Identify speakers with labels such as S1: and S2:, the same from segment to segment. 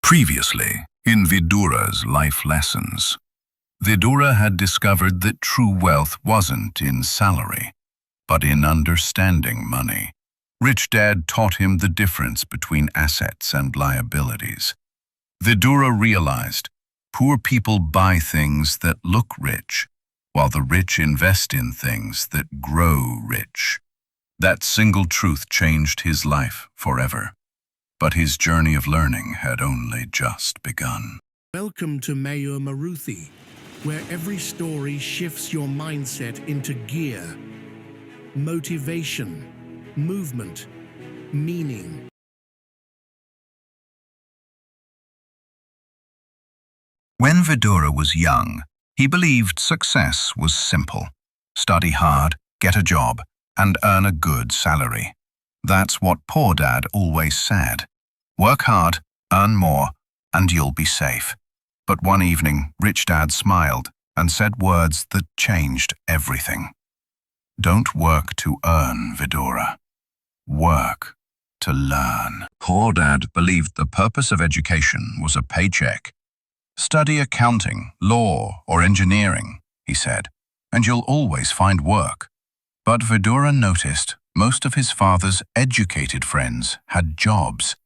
S1: Previously, in Vidura's life lessons, Vidura had discovered that true wealth wasn't in salary, but in understanding money. Rich Dad taught him the difference between assets and liabilities. Vidura realized poor people buy things that look rich, while the rich invest in things that grow rich. That single truth changed his life forever. But his journey of learning had only just begun.
S2: Welcome to Mayur Maruthi, where every story shifts your mindset into gear, motivation, movement, meaning.
S1: When Vidura was young, he believed success was simple. Study hard, get a job, and earn a good salary. That's what poor Dad always said. Work hard, earn more, and you'll be safe. But one evening, Rich Dad smiled and said words that changed everything. Don't work to earn, Vidura. Work to learn. Poor Dad believed the purpose of education was a paycheck. Study accounting, law, or engineering, he said, and you'll always find work. But Vidura noticed most of his father's educated friends had jobs,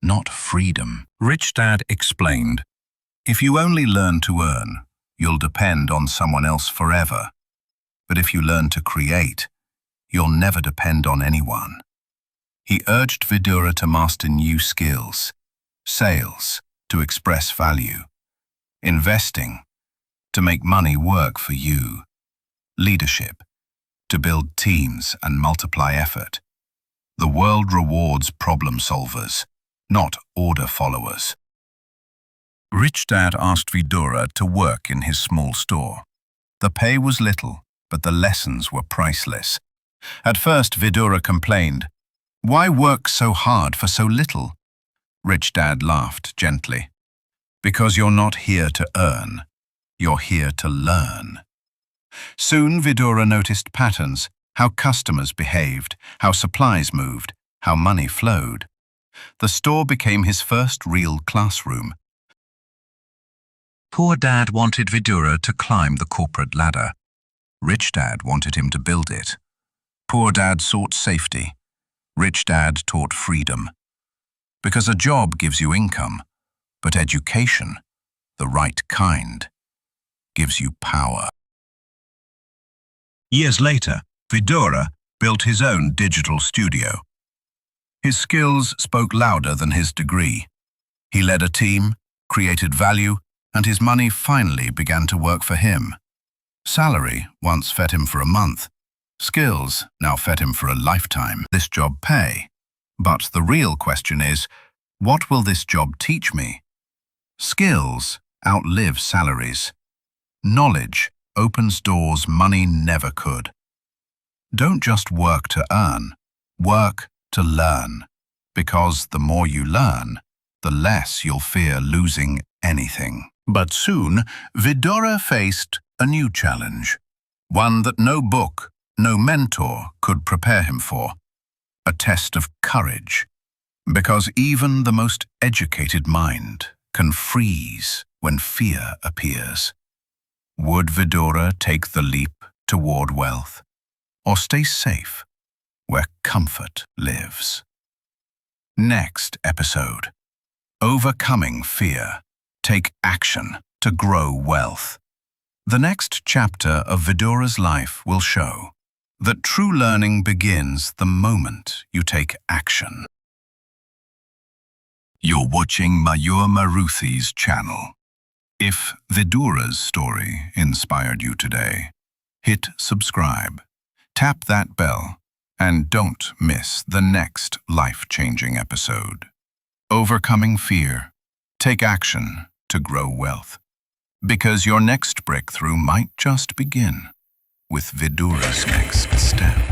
S1: not freedom. Rich Dad explained, if you only learn to earn, you'll depend on someone else forever. But if you learn to create, you'll never depend on anyone. He urged Vidura to master new skills, sales, to express value, investing, to make money work for you, leadership, to build teams and multiply effort. The world rewards problem solvers, not order followers. Rich Dad asked Vidura to work in his small store. The pay was little, but the lessons were priceless. At first, Vidura complained, "Why work so hard for so little?" Rich Dad laughed gently. "Because you're not here to earn, you're here to learn." Soon, Vidura noticed patterns, how customers behaved, how supplies moved, how money flowed. The store became his first real classroom. Poor Dad wanted Vidura to climb the corporate ladder. Rich Dad wanted him to build it. Poor Dad sought safety. Rich Dad taught freedom. Because a job gives you income, but education, the right kind, gives you power. Years later, Vidura built his own digital studio. His skills spoke louder than his degree. He led a team, created value, and his money finally began to work for him. Salary once fed him for a month. Skills now fed him for a lifetime. This job pay? But the real question is, what will this job teach me? Skills outlive salaries. Knowledge opens doors money never could. Don't just work to earn, work to learn. Because the more you learn, the less you'll fear losing anything. But soon, Vidura faced a new challenge, one that no book, no mentor could prepare him for, a test of courage. Because even the most educated mind can freeze when fear appears. Would Vidura take the leap toward wealth, or stay safe where comfort lives? Next episode, Overcoming Fear, Take Action to Grow Wealth. The next chapter of Vidura's life will show that true learning begins the moment you take action. You're watching Mayur Maruthi's channel. If Vidura's story inspired you today, hit subscribe, tap that bell, and don't miss the next life-changing episode. Overcoming Fear, Take Action to Grow Wealth. Because your next breakthrough might just begin with Vidura's next step.